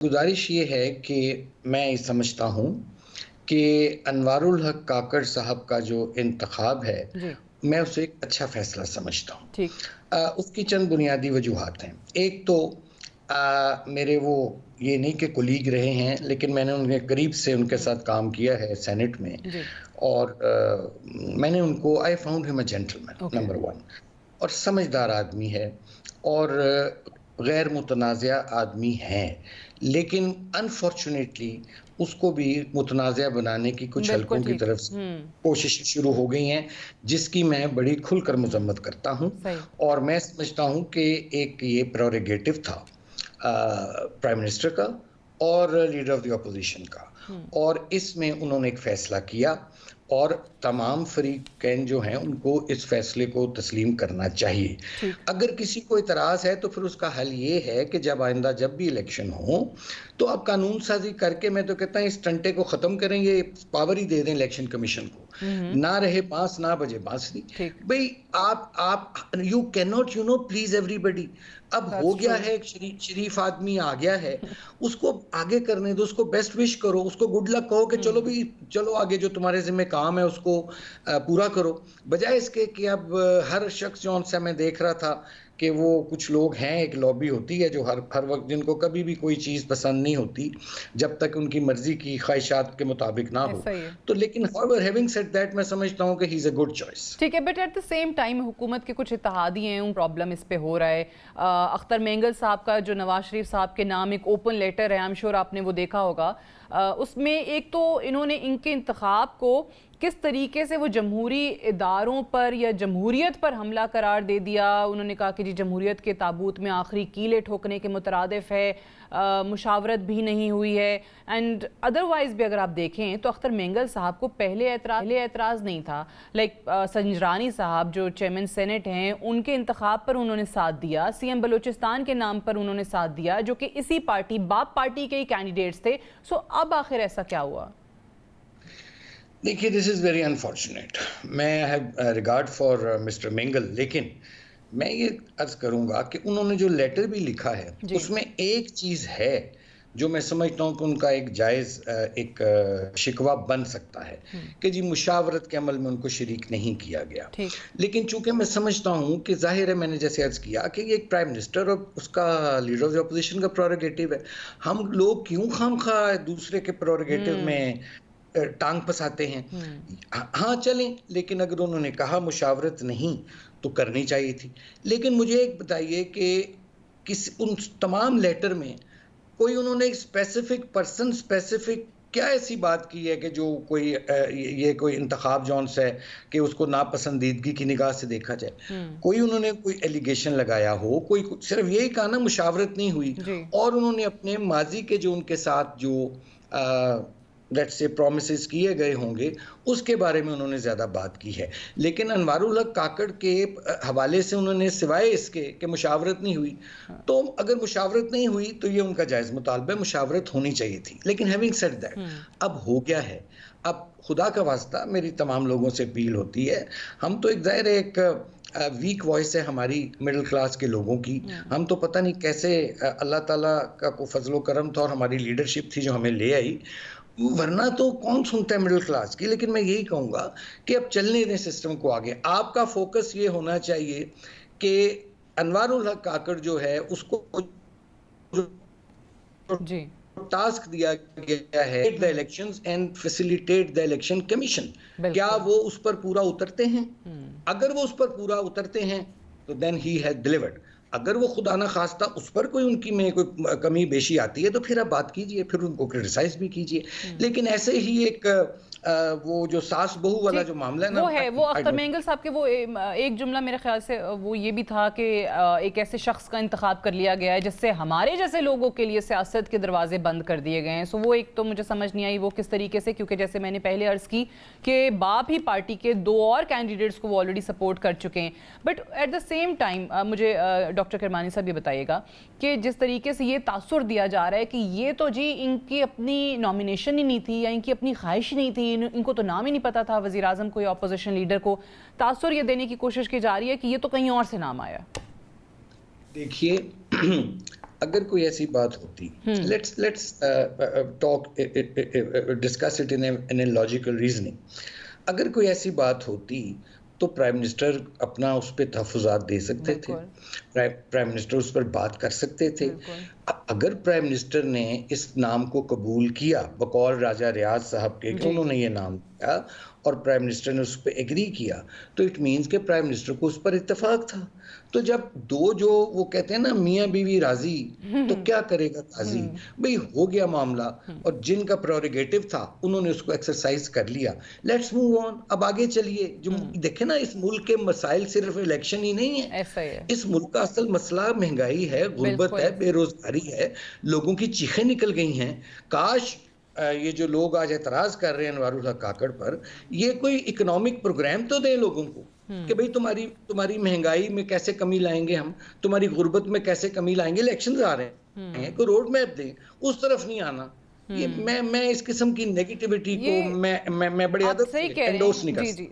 गुज़ारिश ये है कि मैं ये समझता हूँ कि अनवारुल हक काकड़ साहब का जो इंतख़ाब है, जी। मैं उसे एक अच्छा फ़ैसला समझता हूँ। ठीक। उसकी चंद बुनियादी वजूहात हैं। एक तो मेरे वो ये नहीं कि कोलीग रहे हैं, लेकिन मैंने उनके करीब से उनके हुँ। साथ काम किया है सेनेट में जी। और मैंने उनको I found him a gentleman okay. Number 1 और समझदार आदमी है और गैर मुतनाज़िया आदमी है। लेकिन अनफॉर्च्यूनेटली उसको भी मुतनाज़िया बनाने की कुछ बिल्कुल हलकों की ठीक। तरफ से हुँ। कोशिशें शुरू हो गई हैं, जिसकी मैं बड़ी खुलकर हुँ। मज़म्मत करता हूँ सही। और मैं समझता हूँ कि एक ये प्रेरोगेटिव था प्राइम मिनिस्टर का और लीडर ऑफ द ऑपोज़िशन का हुँ। और इसमें उन्होंने एक फ़ैसला किया और तमाम फ़रीक़ैन जो हैं उनको इस फ़ैसले को तस्लीम करना चाहिए। ठीक। अगर किसी को इतराज़ है तो फिर उसका हल ये है कि जब आइंदा जब भी इलेक्शन हो, तो आप कानून साज़ी करके मैं तो कहता हूँ इस टंटे को ख़त्म करें, ये पावर ही दे दें इलेक्शन कमीशन को। हुँ, हुँ। ना रहे बाँस ना बजे बाँसुरी। ठीक। भई आप you can not please everybody. अब हो दैट्स गया ट्रू। है, एक शरीफ आदमी आ गया है, उसको आगे करने दो, उसको बेस्ट विश करो, उसको गुड लक कहो कि चलो हुँ। भई चलो आगे जो तुम्हारे ज़िम्मे काम है उसको पूरा करो। बजाए इसके कि अब हर शख्स जौन-सा मैं देख रहा था कि वो कुछ लोग हैं, एक लॉबी होती है जो हर हर वक़्त जिनको कभी भी कोई चीज़ पसंद नहीं होती, जब तक उनकी मर्ज़ी की ख़्वाहिशात के मुताबिक ना हो। सही है। तो लेकिन हाउएवर हैविंग सेड दैट मैं समझता हूँ कि he is a good choice. ठीक है, but at the same time हुकूमत के कुछ इत्तेहादी हैं, उन प्रॉब्लम इस पे हो रहा है। अख्तर मेंगल साहब का जो नवाज शरीफ साहब के नाम एक ओपन लेटर है, आई एम श्योर आपने वो देखा होगा। उसमें एक तो इन्होंने इनके इंतखाब को किस तरीके से वो जमहूरी इदारों पर या जमहूरियत पर हमला करार दे दिया। उन्होंने कहा कि जी जमहूरियत के ताबूत में आखिरी कीले ठोकने के मुतरादिफ है, मुशावरत भी नहीं हुई है। एंड अदरवाइज़ भी अगर आप देखें तो अख्तर मेंगल साहब को पहले एतराज़ नहीं था। लाइक संजरानी साहब जो चेयरमैन सेनेट हैं, उनके इंतखाब पर उन्होंने साथ दिया, सीएम बलूचिस्तान के नाम पर उन्होंने साथ दिया, जो कि इसी पार्टी बाप पार्टी के ही कैंडिडेट्स थे। सो अब आखिर ऐसा क्या हुआ? देखिए दिस इज़ वेरी अनफॉर्चुनेट। मैं have regard for mister mingle, लेकिन मैं ये अर्ज़ करूँगा कि उन्होंने जो लेटर भी लिखा है, जी। उसमें एक चीज़ है जो मैं समझता हूँ कि उनका एक जायज़ शिकवा बन सकता है हुँ। कि जी मुशावरत के अमल में उनको शरीक नहीं किया गया। ठीक। लेकिन चूँकि मैं समझता हूँ कि ज़ाहिर है, मैंने जैसे अर्ज़ किया कि ये एक प्राइम मिनिस्टर और उसका लीडर ऑफ़ द ऑपोज़िशन का प्रेरोगेटिव है। हम लोग क्यों खामख़ा दूसरे के प्रेरोगेटिव हुँ। में टांग फंसाते हैं। हुँ। हाँ चलें, लेकिन अगर उन्होंने कहा मुशावरत नहीं तो करनी चाहिए थी। लेकिन मुझे एक बताइए कि उन तमाम लेटर में कोई उन्होंने एक स्पेसिफिक क्या ऐसी बात की है कि जो कोई ये कोई इंतखाब जौन-सा है कि उसको नापसंदीदगी की निगाह से देखा जाए। हुँ। कोई उन्होंने कोई एलिगेशन लगाया हो, कोई सिर्फ़ यही कहा ना मुशावरत नहीं हुई जी। और उन्होंने अपने माज़ी के जो उनके साथ जो लेट्स से प्रोमिसेस किए गए होंगे, उसके बारे में उन्होंने ज़्यादा बात की है। लेकिन अनवारुल हक काकड़ के हवाले से उन्होंने सिवाय इसके कि मुशावरत नहीं हुई, हाँ। तो अगर मुशावरत नहीं हुई तो ये उनका जायज़ मुतालबा है, मुशावरत होनी चाहिए थी। लेकिन हैविंग सेड दैट, हुँ। अब हो गया है। अब खुदा का वास्ता मेरी तमाम लोगों से अपील होती है, हम तो एक ज़ाहिर है एक वीक वॉइस है हमारी मिडल क्लास के लोगों की। हुँ। हम तो पता नहीं कैसे अल्लाह ताला का कोई फ़ज़्ल-ओ करम था और हमारी लीडरशिप थी जो हमें ले आई। वरना तो कौन सुनता है मिडिल क्लास की। लेकिन मैं यही कहूँगा कि अब चलने दें सिस्टम को आगे। आपका फ़ोकस ये होना चाहिए कि अनवारुल हक काकड़ जो है उसको जो जी। टास्क दिया गया है the hmm. Elections and facilitate the election commission, क्या बिल्कुल। वो उस पर पूरा उतरते हैं? हुँ। अगर वो उस पर पूरा उतरते हैं तो देन ही हैज़ डिलिवर्ड। अगर वो खुदा ना खास्ता उस पर कोई उनकी में कोई कमी बेशी आती है तो फिर आप बात कीजिए, फिर उनको क्रिटिसाइज़ भी कीजिए। हुँ। लेकिन ऐसे ही एक वो जो सास बहू वाला ठीक, जो मामला है ना, वो है, वो आई अख्तर डोंट मेंगल साहब के वो एक जुमला मेरे ख़्याल से वो ये भी था कि एक ऐसे शख्स का इंतखाब कर लिया गया है जिससे हमारे जैसे लोगों के लिए सियासत के दरवाजे बंद कर दिए गए हैं। सो वो एक तो मुझे समझ नहीं आई वो किस तरीके से, क्योंकि जैसे मैंने पहले अर्ज़ की कि बाप ही पार्टी के 2 और कैंडिडेट्स को वो ऑलरेडी सपोर्ट कर चुके हैं। But at the same time मुझे डॉक्टर किरमानी साहब ये बताइएगा कि जिस तरीके से ये तासुर दिया जा रहा है कि ये तो जी इनकी अपनी नॉमिनेशन ही नहीं थी या इनकी अपनी ख्वाहिश नहीं थी, इनको तो नाम ही नहीं पता था वज़ीर आज़म को या अपोजिशन लीडर को, तासुर ये देने की कोशिश की जा रही है कि ये तो कहीं और से नाम आया। देखिए अगर कोई ऐसी बात होती, let's talk discuss it in a logical reasoning, अगर कोई ऐसी बात होती तो प्राइम मिनिस्टर अपना उस पर तहफ़्फ़ुज़ात दे सकते थे, प्राइम मिनिस्टर उस पर बात कर सकते थे। अगर प्राइम मिनिस्टर ने इस नाम को कबूल किया बकौल राजा रियाज साहब के कि उन्होंने ये नाम दिया और प्राइम मिनिस्टर ने उस पर एग्री किया, तो इट मीन्स कि प्राइम मिनिस्टर को उस पर इत्तेफाक था। तो जब दो जो वो कहते हैं ना मियाँ बीवी राजी, तो क्या करेगा काजी? भाई हो गया मामला और जिनका प्रोरोगेटिव था उन्होंने उसको एक्सरसाइज कर लिया। लेट्स मूव ऑन, अब आगे चलिए। जो देखे ना, इस मुल्क के मसाइल सिर्फ इलेक्शन ही नहीं है, ऐसा ही है। इस मुल्क का असल मसला महंगाई है, गुर्बत है, बेरोजगारी है, लोगों की चीखें निकल गई हैं। काश ये जो लोग आज एतराज कर रहे हैं अनवारुल हक काकड़ पर, ये कोई इकोनॉमिक प्रोग्राम तो दें लोगों को कि भाई तुम्हारी महंगाई में कैसे कमी लाएंगे हम, तुम्हारी गुर्बत में कैसे कमी लाएंगे। इलेक्शन आ रहे हैं, कोई रोड मैप दें, उस तरफ नहीं आना। ये मैं इस किस्म की नेगेटिविटी को मैं बड़े अदब से एंडोर्स नहीं कर सकता।